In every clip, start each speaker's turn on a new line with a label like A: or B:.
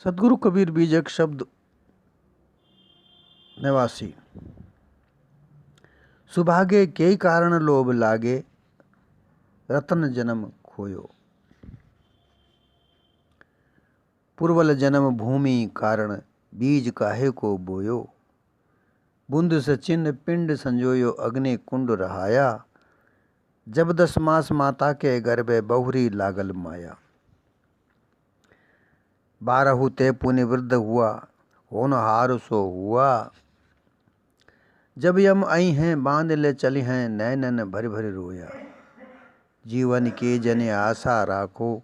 A: सदगुरु कबीर बीजक शब्द निवासी। सुभागे के कारण लोभ लागे, रतन जन्म खोयो। पूर्वल जन्म भूमि कारण, बीज काहे को बोयो। बूंद से चिन्ह पिंड संजोयो, अग्नि कुंड रहाया। जब 10 मास माता के गर्भे, बहुरी लागल माया। 12 ते पुनि वृद्ध हुआ, होनहार सो हुआ। जब यम आई हैं, बांध ले चली हैं, नैनन भर भर रोया। जीवन के जने आशा राखो,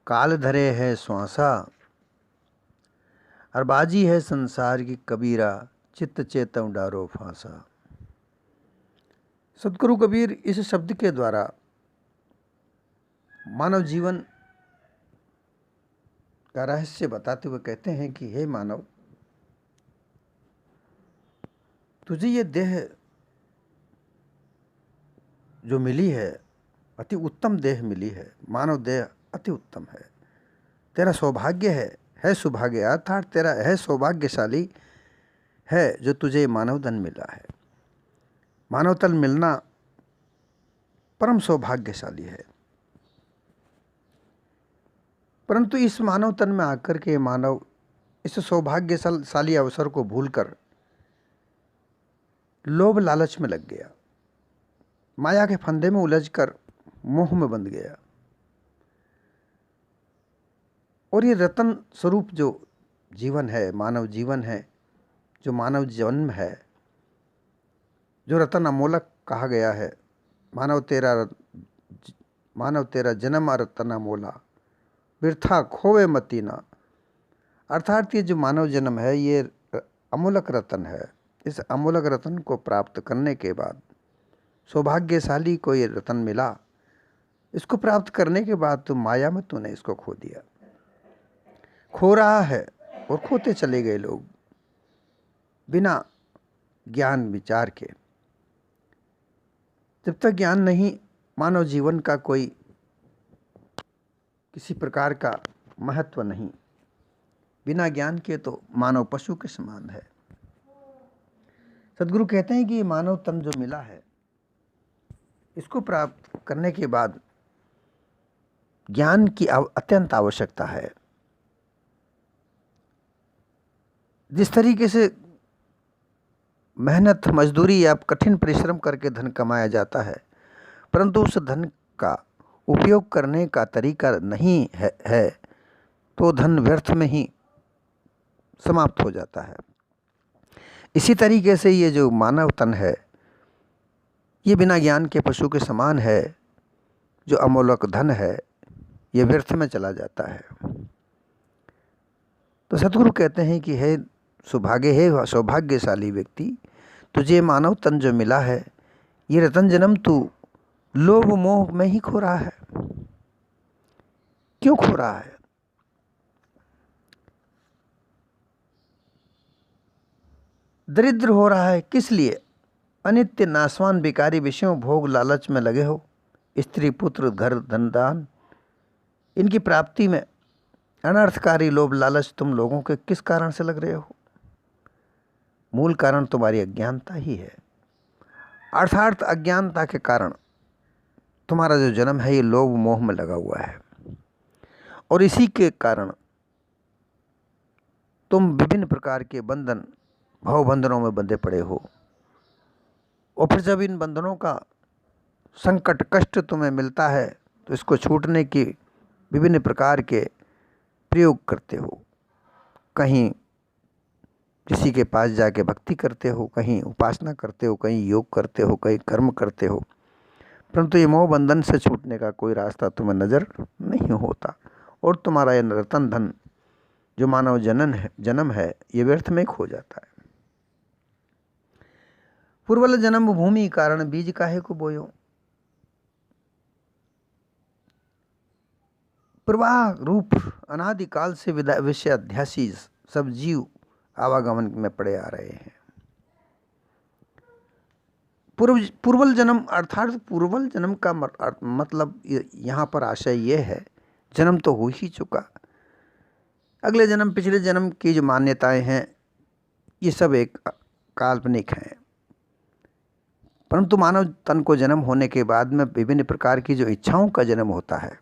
A: काल धरे है श्वासा। और बाजी है संसार की कबीरा, चित्त चेतम डारो फांसा। सदगुरु कबीर इस शब्द के द्वारा मानव जीवन का रहस्य बताते हुए कहते हैं कि हे मानव, तुझे ये देह जो मिली है, अति उत्तम देह मिली है। मानव देह अति उत्तम है। तेरा सौभाग्य है सौभाग्य, अर्थात तेरा है सौभाग्यशाली है जो तुझे मानव धन मिला है। मानव तन मिलना परम सौभाग्यशाली है। परंतु इस मानव तन में आकर के मानव इस सौभाग्यशाली अवसर को भूलकर लोभ लालच में लग गया, माया के फंदे में उलझकर मोह में बंध गया। और ये रतन स्वरूप जो जीवन है, मानव जीवन है, जो मानव जन्म है, जो रतन अमोलक कहा गया है, मानव तेरा जन्म रतन अमोला, बिरथा खोवे मतीना। अर्थात ये जो मानव जन्म है, ये अमोलक रतन है। इस अमोलक रतन को प्राप्त करने के बाद, सौभाग्यशाली को ये रतन मिला, इसको प्राप्त करने के बाद तो माया में तूने इसको खो दिया। खो रहा है और खोते चले गए लोग बिना ज्ञान विचार के। जब तक ज्ञान नहीं, मानव जीवन का कोई किसी प्रकार का महत्व नहीं। बिना ज्ञान के तो मानव पशु के समान है। सदगुरु कहते हैं कि ये मानव तन जो मिला है, इसको प्राप्त करने के बाद ज्ञान की अत्यंत आवश्यकता है। जिस तरीके से मेहनत, मजदूरी या कठिन परिश्रम करके धन कमाया जाता है, परंतु उस धन का उपयोग करने का तरीका नहीं है तो धन व्यर्थ में ही समाप्त हो जाता है। इसी तरीके से ये जो मानव तन है, ये बिना ज्ञान के पशु के समान है। जो अमोलक धन है, ये व्यर्थ में चला जाता है। तो सदगुरु कहते हैं कि हे सौभाग्यशाली व्यक्ति, तुझे मानव तन जो मिला है, ये रतन जन्म तू लोभ मोह में ही खो रहा है। क्यों खो रहा है? दरिद्र हो रहा है किस लिए? अनित्य नाशवान विकारी विषयों भोग लालच में लगे हो। स्त्री पुत्र घर धनदान, इनकी प्राप्ति में अनर्थकारी लोभ लालच तुम लोगों के किस कारण से लग रहे हो? मूल कारण तुम्हारी अज्ञानता ही है। अर्थात अज्ञानता के कारण तुम्हारा जो जन्म है, ये लोभ मोह में लगा हुआ है। और इसी के कारण तुम विभिन्न प्रकार के भाव बंधनों में बंधे पड़े हो। और फिर जब इन बंधनों का संकट कष्ट तुम्हें मिलता है, तो इसको छूटने की विभिन्न प्रकार के प्रयोग करते हो। कहीं किसी के पास जाके भक्ति करते हो, कहीं उपासना करते हो, कहीं योग करते हो, कहीं कर्म करते हो, परंतु ये मोह बंधन से छूटने का कोई रास्ता तुम्हें नज़र नहीं होता। और तुम्हारा यह रतन धन जो मानव जन्म है, ये व्यर्थ में खो जाता है। पूर्वल जन्म भूमि कारण, बीज काहे को बोयो। प्रवाह रूप अनादिकाल से विषय अध्यासी सब जीव आवागमन में पड़े आ रहे हैं। पूर्वल जन्म अर्थात पूर्वल जन्म का मतलब यहाँ पर आशय ये है, जन्म तो हो ही चुका, अगले जन्म, पिछले जन्म की जो मान्यताएं हैं ये सब एक काल्पनिक हैं, परंतु मानव तन को जन्म होने के बाद में विभिन्न प्रकार की जो इच्छाओं का जन्म होता है,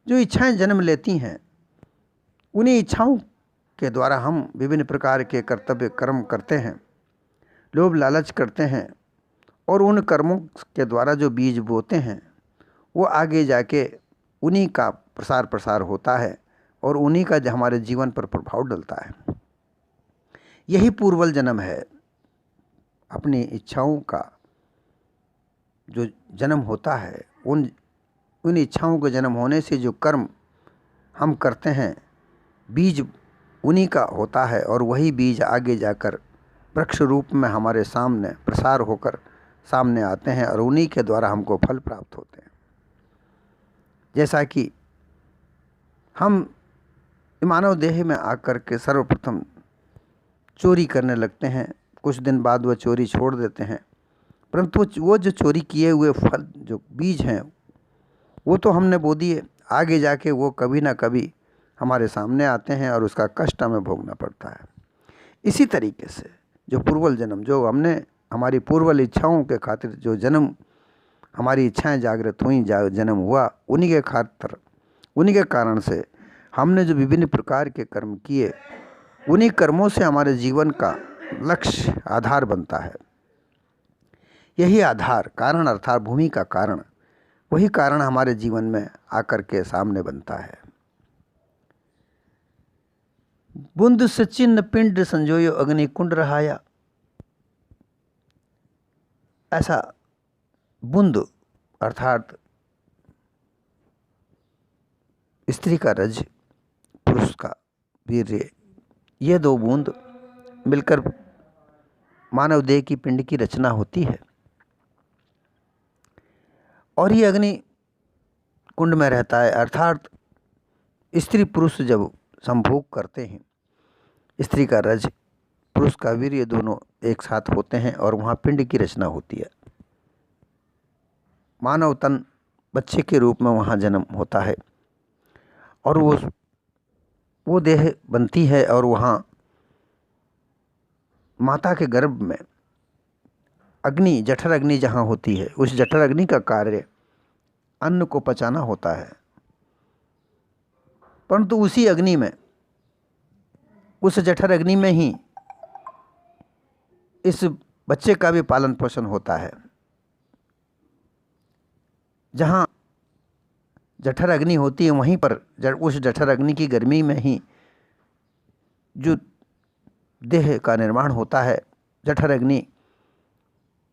A: जो इच्छाएं जन्म लेती हैं, उन्हीं इच्छाओं के द्वारा हम विभिन्न प्रकार के कर्तव्य कर्म करते हैं, लोभ लालच करते हैं, और उन कर्मों के द्वारा जो बीज बोते हैं वो आगे जाके उन्हीं का प्रसार प्रसार होता है और उन्हीं का हमारे जीवन पर प्रभाव डलता है। यही पूर्वल जन्म है। अपनी इच्छाओं का जो जन्म होता है, उन इच्छाओं के जन्म होने से जो कर्म हम करते हैं, बीज उन्हीं का होता है और वही बीज आगे जाकर वृक्ष रूप में हमारे सामने प्रसार होकर सामने आते हैं और उन्हीं के द्वारा हमको फल प्राप्त होते हैं। जैसा कि हम मानव देह में आकर के सर्वप्रथम चोरी करने लगते हैं, कुछ दिन बाद वह चोरी छोड़ देते हैं, परंतु वो जो चोरी किए हुए फल, जो बीज हैं, वो तो हमने बो दिए, आगे जाके वो कभी ना कभी हमारे सामने आते हैं और उसका कष्ट हमें भोगना पड़ता है। इसी तरीके से जो पूर्वल जन्म, जो हमने हमारी पूर्वल इच्छाओं के खातिर जो जन्म, हमारी इच्छाएं जागृत हुई, जन्म हुआ, उन्हीं के खातिर, उन्हीं के कारण से हमने जो विभिन्न प्रकार के कर्म किए, उन्हीं कर्मों से हमारे जीवन का लक्ष्य आधार बनता है। यही आधार, कारण अर्थात भूमि का कारण, वही कारण हमारे जीवन में आकर के सामने बनता है। बुंद सचिन पिंड संजोयो अग्नि कुंड रहाया। ऐसा बुंद अर्थात स्त्री का रज, पुरुष का वीर्य, ये दो बूंद मिलकर मानव देह की पिंड की रचना होती है और ये अग्नि कुंड में रहता है। अर्थात स्त्री पुरुष जब संभोग करते हैं, स्त्री का रज, पुरुष का वीर्य, दोनों एक साथ होते हैं और वहाँ पिंड की रचना होती है। मानव तन बच्चे के रूप में वहाँ जन्म होता है और वो देह बनती है और वहाँ माता के गर्भ में अग्नि, जठर अग्नि जहाँ होती है, उस जठर अग्नि का कार्य अन्न को पचाना होता है, परंतु उसी अग्नि में, उस जठर अग्नि में ही इस बच्चे का भी पालन पोषण होता है। जहाँ जठर अग्नि होती है वहीं पर उस जठर अग्नि की गर्मी में ही जो देह का निर्माण होता है, जठर अग्नि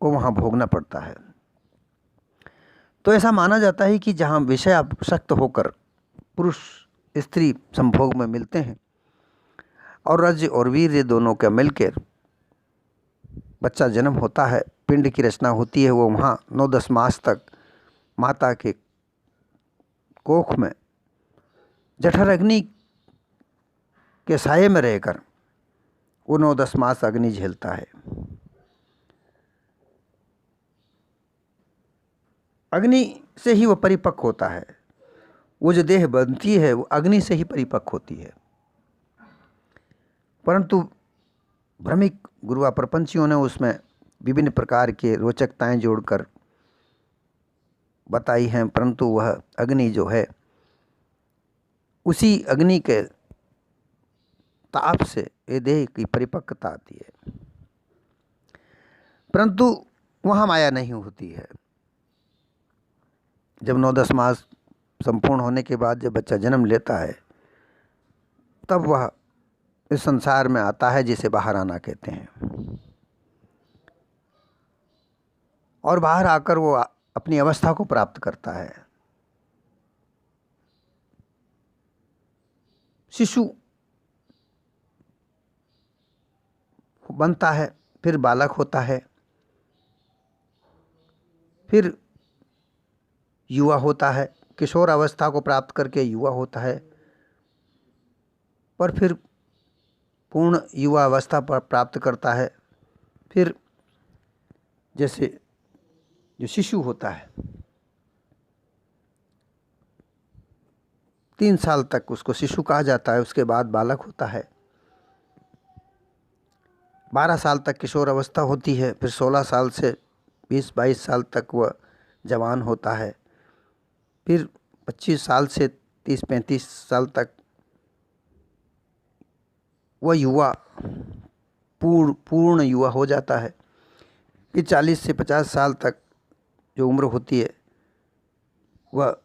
A: को वहाँ भोगना पड़ता है। तो ऐसा माना जाता है कि जहाँ विषय आसक्त होकर पुरुष स्त्री संभोग में मिलते हैं और रज और वीर्य दोनों के मिलकर बच्चा जन्म होता है, पिंड की रचना होती है, वो वहाँ 9-10 मास तक माता के कोख में जठर अग्नि के साये में रहकर वो 9-10 मास अग्नि झेलता है। अग्नि से ही वो परिपक्व होता है। वो जो देह बनती है वो अग्नि से ही परिपक्व होती है, परंतु भ्रमिक गुरुआ प्रपंचियों ने उसमें विभिन्न प्रकार के रोचकताएं जोड़कर बताई हैं, परंतु वह अग्नि जो है, उसी अग्नि के ताप से ये देह की परिपक्वता आती है, परंतु वहाँ माया नहीं होती है। जब 9-10 मास संपूर्ण होने के बाद जब बच्चा जन्म लेता है, तब वह इस संसार में आता है जिसे बाहर आना कहते हैं, और बाहर आकर वो अपनी अवस्था को प्राप्त करता है। शिशु बनता है, फिर बालक होता है, फिर युवा होता है, किशोर अवस्था को प्राप्त करके युवा होता है, पर फिर पूर्ण युवा अवस्था पर प्राप्त करता है। फिर जैसे जो शिशु होता है 3 साल तक उसको शिशु कहा जाता है, उसके बाद बालक होता है। 12 साल तक किशोर अवस्था होती है, फिर 16 साल से 20-22 साल तक वह जवान होता है, फिर 25 साल से 30-35 साल तक वह युवा पूर्ण युवा हो जाता है। फिर 40 से 50 साल तक जो उम्र होती है वह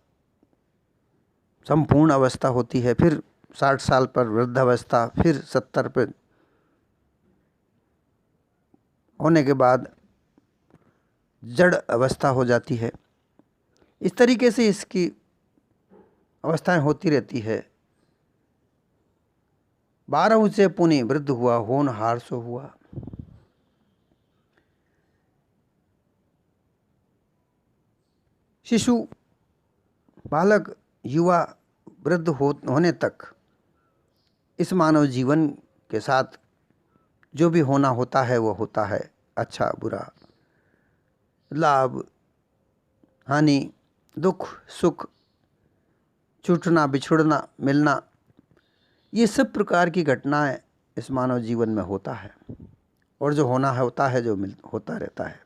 A: संपूर्ण अवस्था होती है। फिर 60 साल पर वृद्धावस्था, फिर 70 पर होने के बाद जड़ अवस्था हो जाती है। इस तरीके से इसकी अवस्थाएं होती रहती है। 12 से पुनि वृद्ध हुआ, होनहार सो हुआ। शिशु, बालक, युवा, वृद्ध होने तक इस मानव जीवन के साथ जो भी होना होता है वो होता है। अच्छा बुरा, लाभ हानि, दुख सुख, छूटना बिछुड़ना, मिलना, ये सब प्रकार की घटनाएं इस मानव जीवन में होता है। और जो होना है होता है, जो होता रहता है,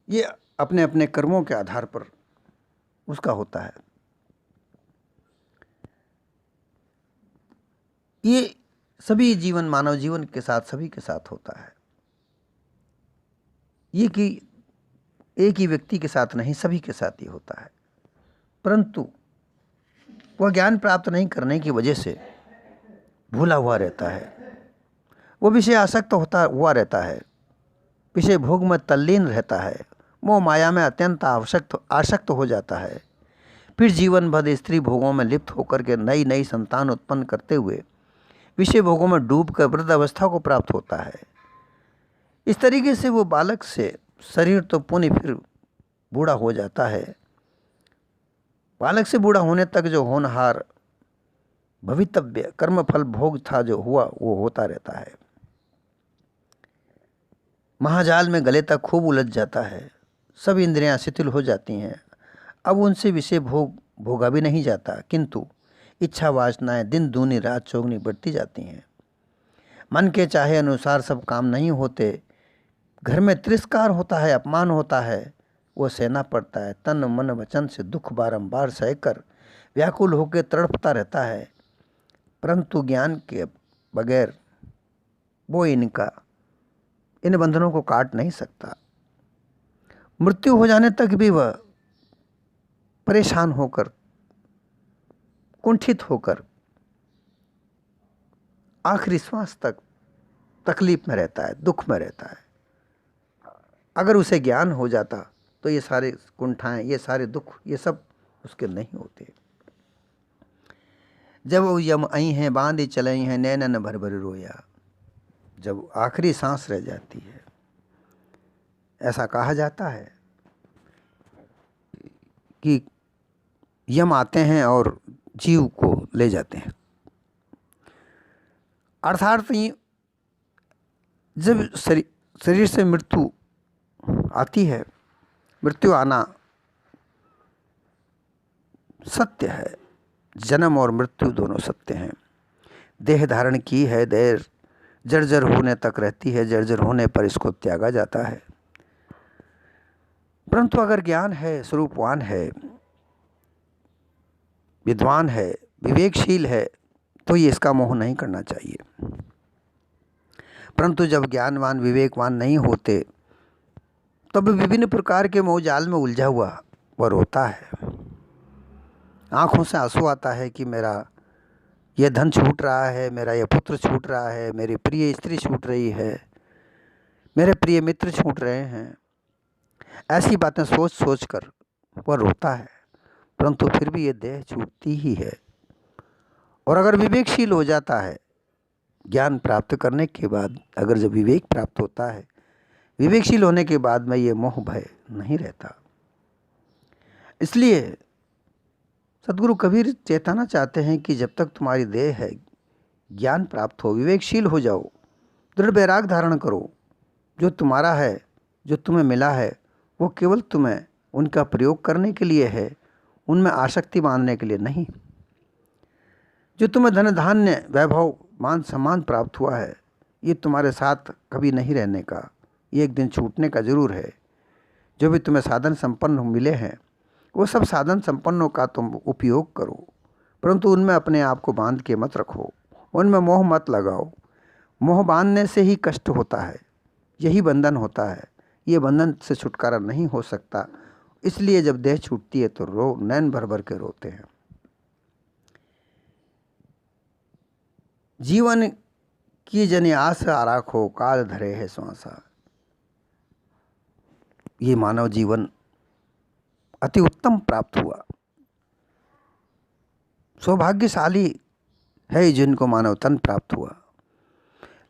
A: ये अपने अपने कर्मों के आधार पर उसका होता है। ये सभी जीवन, मानव जीवन के साथ सभी के साथ होता है। ये कि एक ही व्यक्ति के साथ नहीं, सभी के साथ ही होता है। परंतु वह ज्ञान प्राप्त नहीं करने की वजह से भूला हुआ रहता है, वो विषय आसक्त होता हुआ रहता है, विषय भोग में तल्लीन रहता है, मोह माया में अत्यंत आसक्त हो जाता है। फिर जीवन भर स्त्री भोगों में लिप्त होकर के नई नई संतान उत्पन्न करते हुए विषय भोगों में डूब कर वृद्ध अवस्था को प्राप्त होता है। इस तरीके से वो बालक से शरीर तो पुनः फिर बूढ़ा हो जाता है। बालक से बूढ़ा होने तक जो होनहार भवितव्य कर्मफल भोग था जो हुआ वो होता रहता है। महाजाल में गले तक खूब उलझ जाता है, सब इंद्रियां शिथिल हो जाती हैं। अब उनसे विषय भोगा भी नहीं जाता, किंतु इच्छा वासनाएं दिन दूनी रात चौगनी बढ़ती जाती हैं। मन के चाहे अनुसार सब काम नहीं होते, घर में तिरस्कार होता है, अपमान होता है, वो सहना पड़ता है। तन मन वचन से दुख बारंबार सहकर व्याकुल होकर तड़पता रहता है, परंतु ज्ञान के बगैर वो इन बंधनों को काट नहीं सकता। मृत्यु हो जाने तक भी वह परेशान होकर, कुंठित होकर आखिरी श्वास तक तकलीफ में रहता है, दुख में रहता है। अगर उसे ज्ञान हो जाता तो ये सारे कुंठाएं, ये सारे दुख, ये सब उसके नहीं होते। जब वो यम आई हैं बांधे चलई हैं, नैनन भर भर रोया, जब आखिरी सांस रह जाती है, ऐसा कहा जाता है कि यम आते हैं और जीव को ले जाते हैं। अर्थात जब शरीर से मृत्यु आती है, मृत्यु आना सत्य है। जन्म और मृत्यु दोनों सत्य हैं। देह धारण की है, देर जर्जर होने तक रहती है, जर्जर होने पर इसको त्यागा जाता है। परंतु अगर ज्ञान है, स्वरूपवान है, विद्वान है, विवेकशील है, तो ये इसका मोह नहीं करना चाहिए। परंतु जब ज्ञानवान विवेकवान नहीं होते तब विभिन्न प्रकार के मोह जाल में उलझा हुआ वह रोता है। आंखों से आंसू आता है कि मेरा यह धन छूट रहा है, मेरा यह पुत्र छूट रहा है, मेरी प्रिय स्त्री छूट रही है, मेरे प्रिय मित्र छूट रहे हैं। ऐसी बातें सोच सोच कर वह रोता है, परंतु फिर भी ये देह छूटती ही है। और अगर विवेकशील हो जाता है, ज्ञान प्राप्त करने के बाद अगर जब विवेक प्राप्त होता है, विवेकशील होने के बाद में ये मोह भय नहीं रहता। इसलिए सद्गुरु कबीर चेताना चाहते हैं कि जब तक तुम्हारी देह है, ज्ञान प्राप्त हो, विवेकशील हो जाओ, दृढ़ वैराग धारण करो। जो तुम्हारा है, जो तुम्हें मिला है, वो केवल तुम्हें उनका प्रयोग करने के लिए है, उनमें आसक्ति बांधने के लिए नहीं। जो तुम्हें धन धान्य वैभव मान सम्मान प्राप्त हुआ है, ये तुम्हारे साथ कभी नहीं रहने का, ये एक दिन छूटने का जरूर है। जो भी तुम्हें साधन संपन्न मिले हैं, वो सब साधन संपन्नों का तुम उपयोग करो, परंतु उनमें अपने आप को बांध के मत रखो, उनमें मोह मत लगाओ। मोह बांधने से ही कष्ट होता है, यही बंधन होता है। ये बंधन से छुटकारा नहीं हो सकता, इसलिए जब देह छूटती है तो नैन भर भर के रोते हैं। जीवन की जनि आस आराखो, काल धरे है श्वासा। ये मानव जीवन अति उत्तम प्राप्त हुआ। सौभाग्यशाली है जिनको मानव तन प्राप्त हुआ,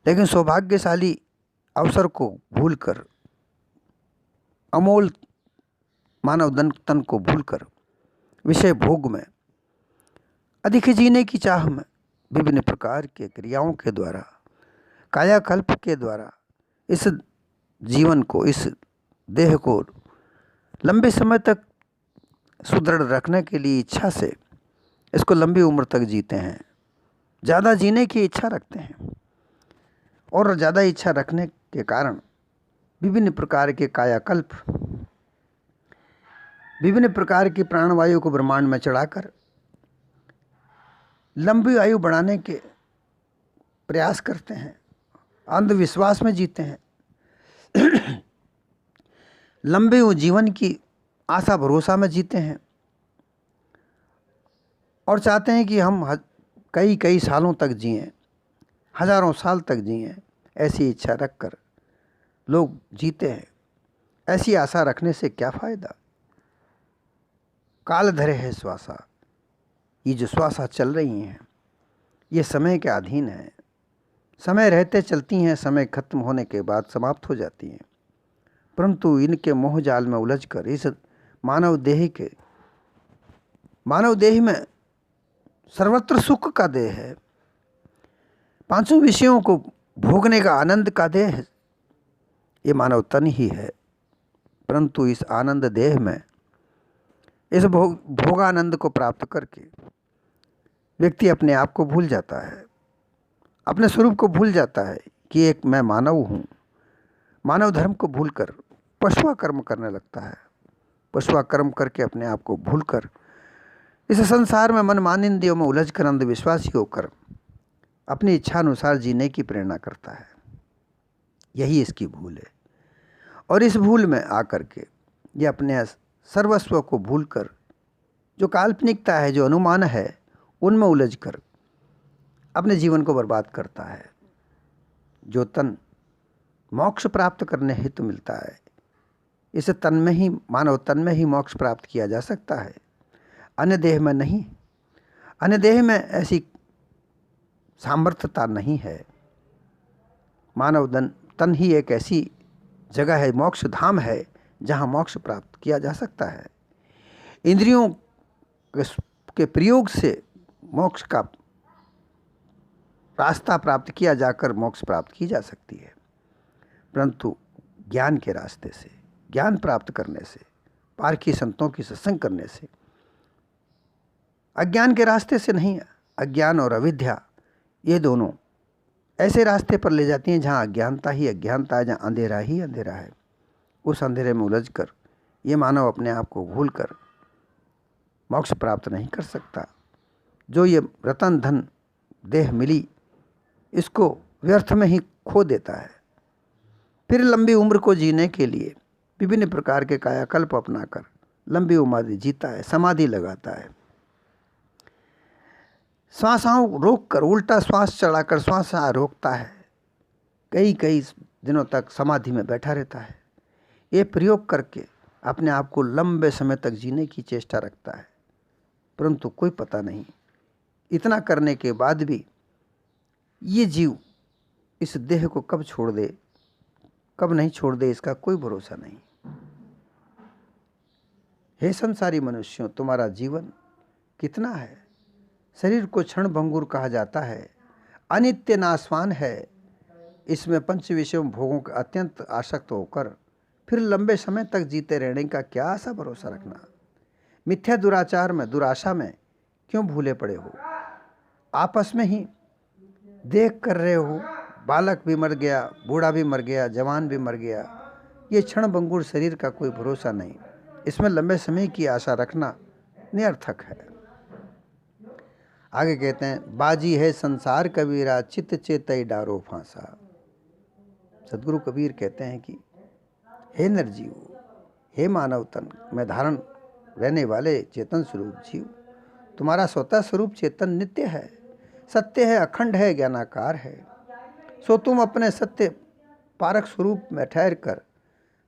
A: लेकिन सौभाग्यशाली अवसर को भूलकर, अमोल मानव तन को भूलकर विषय भोग में अधिक जीने की चाह में विभिन्न प्रकार के क्रियाओं के द्वारा, कायाकल्प के द्वारा इस जीवन को, इस देह को लंबे समय तक सुदृढ़ रखने के लिए इच्छा से इसको लंबी उम्र तक जीते हैं, ज़्यादा जीने की इच्छा रखते हैं, और ज़्यादा इच्छा रखने के कारण विभिन्न प्रकार के कायाकल्प, विभिन्न प्रकार की प्राणवायु को ब्रह्मांड में चढ़ाकर लंबी आयु बढ़ाने के प्रयास करते हैं, अंधविश्वास में जीते हैं, लंबे जीवन की आशा भरोसा में जीते हैं, और चाहते हैं कि हम कई कई सालों तक जिएं, हजारों साल तक जिएं। ऐसी इच्छा रखकर लोग जीते हैं। ऐसी आशा रखने से क्या फ़ायदा। काल धरे है श्वासा, ये जो श्वासा चल रही हैं ये समय के अधीन है। समय रहते चलती हैं, समय खत्म होने के बाद समाप्त हो जाती हैं, परंतु इनके मोह जाल में उलझकर इस मानव देह में सर्वत्र सुख का देह है, पांचों विषयों को भोगने का आनंद का देह है, ये मानव तन ही है। परंतु इस आनंद देह में, इस भोगानंद को प्राप्त करके व्यक्ति अपने आप को भूल जाता है, अपने स्वरूप को भूल जाता है कि एक मैं मानव हूँ। मानव धर्म को भूलकर पशुआ कर्म करने लगता है। पशुआ कर्म करके अपने आप को भूलकर इस संसार में मनमानिंदियों में उलझकर अंधविश्वासी होकर अपनी इच्छानुसार जीने की प्रेरणा करता है। यही इसकी भूल है, और इस भूल में आकर के ये अपने सर्वस्व को भूलकर, जो काल्पनिकता है, जो अनुमान है, उनमें उलझकर अपने जीवन को बर्बाद करता है। जो तन मोक्ष प्राप्त करने हेतु मिलता है, इस तन में ही, मानव तन में ही मोक्ष प्राप्त किया जा सकता है, अन्य देह में नहीं। अन्य देह में ऐसी सामर्थ्यता नहीं है। मानव तन ही एक ऐसी जगह है, मोक्ष धाम है, जहाँ मोक्ष प्राप्त किया जा सकता है। इंद्रियों के प्रयोग से मोक्ष का रास्ता प्राप्त किया जाकर मोक्ष प्राप्त की जा सकती है, परंतु ज्ञान के रास्ते से, ज्ञान प्राप्त करने से, पारखी संतों की सत्संग करने से, अज्ञान के रास्ते से नहीं। अज्ञान और अविद्या ये दोनों ऐसे रास्ते पर ले जाती हैं जहाँ अज्ञानता ही अज्ञानता है, जहाँ अंधेरा ही अंधेरा है। उस अंधेरे में उलझकर ये मानव अपने आप को भूलकर मोक्ष प्राप्त नहीं कर सकता। जो ये रतन धन देह मिली, इसको व्यर्थ में ही खो देता है। फिर लंबी उम्र को जीने के लिए विभिन्न प्रकार के कायाकल्प अपनाकर लंबी उम्र जीता है, समाधि लगाता है। श्वासाओं रोक कर, उल्टा श्वास चढ़ाकर श्वास रोकता है, कई कई दिनों तक समाधि में बैठा रहता है। ये प्रयोग करके अपने आप को लंबे समय तक जीने की चेष्टा रखता है, परंतु कोई पता नहीं इतना करने के बाद भी ये जीव इस देह को कब छोड़ दे, कब नहीं छोड़ दे, इसका कोई भरोसा नहीं। हे संसारी मनुष्यों, तुम्हारा जीवन कितना है। शरीर को क्षण भंगुर कहा जाता है, अनित्य नाशवान है। इसमें पंच विषयों भोगों के अत्यंत आसक्त होकर फिर लंबे समय तक जीते रहने का क्या आशा भरोसा रखना। मिथ्या दुराचार में, दुराशा में क्यों भूले पड़े हो? आपस में ही देख कर रहे हो, बालक भी मर गया, बूढ़ा भी मर गया, जवान भी मर गया। ये क्षण भंगुर शरीर का कोई भरोसा नहीं, इसमें लंबे समय की आशा रखना निरर्थक है। आगे कहते हैं, बाजी है संसार कबीरा, चित्त चेतई डारो फांसा। सदगुरु कबीर कहते हैं कि हे नरजीव, हे मानव तन में धारण रहने वाले चेतन स्वरूप जीव, तुम्हारा स्वतः स्वरूप चेतन नित्य है, सत्य है, अखंड है, ज्ञानाकार है। सो तुम अपने सत्य पारक स्वरूप में ठहर कर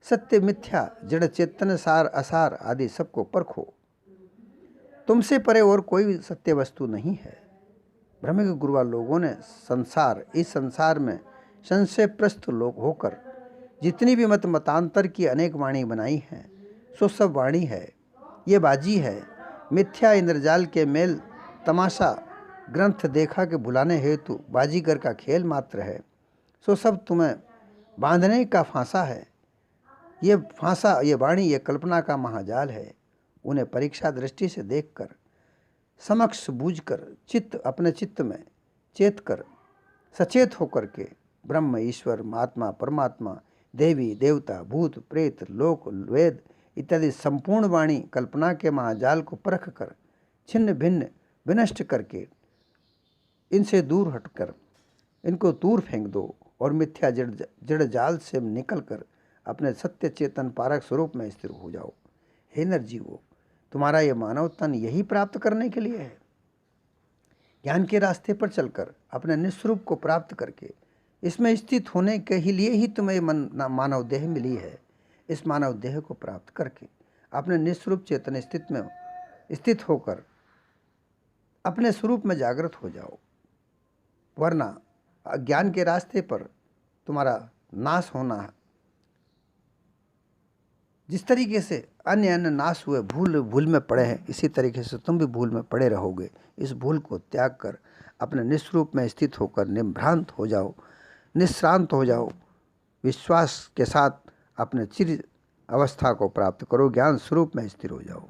A: सत्य मिथ्या जड़ चेतन सार असार आदि सबको परखो। तुमसे परे और कोई सत्य वस्तु नहीं है। भ्रमिक गुरुआ लोगों ने इस संसार में संशयप्रस्त लोग होकर जितनी भी मतांतर की अनेक वाणी बनाई हैं, सो सब वाणी है, ये बाजी है, मिथ्या इंद्रजाल के मेल तमाशा ग्रंथ देखा के भुलाने हेतु बाजीगर का खेल मात्र है। सो सब तुम्हें बांधने का फांसा है। ये फांसा, ये वाणी, ये कल्पना का महाजाल है। उन्हें परीक्षा दृष्टि से देखकर, समक्ष बूझकर, अपने चित्त में चेत कर, सचेत होकर के ब्रह्म, ईश्वर, महात्मा, परमात्मा, देवी, देवता, भूत, प्रेत, लोक, वेद इत्यादि संपूर्ण वाणी कल्पना के महाजाल को परख कर, छिन्न भिन्न विनष्ट करके, इनसे दूर हटकर इनको दूर फेंक दो और मिथ्या जड़ जाल से निकलकर अपने सत्य चेतन पारक स्वरूप में स्थिर हो जाओ। हे नरजीवो, तुम्हारा ये मानव तन यही प्राप्त करने के लिए है। ज्ञान के रास्ते पर चलकर अपने निस्वरूप को प्राप्त करके इसमें स्थित होने के ही लिए ही तुम्हें मानव देह मिली है। इस मानव देह को प्राप्त करके अपने निस्वरूप चेतन स्थित होकर अपने स्वरूप में जागृत हो जाओ, वरना ज्ञान के रास्ते पर तुम्हारा नाश होना है। जिस तरीके से अन्य नाश हुए, भूल में पड़े हैं, इसी तरीके से तुम भी भूल में पड़े रहोगे। इस भूल को त्याग कर अपने निस्वरूप में स्थित होकर निभ्रांत हो जाओ, निश्रांत हो जाओ। विश्वास के साथ अपने चिर अवस्था को प्राप्त करो, ज्ञान स्वरूप में स्थिर हो जाओ।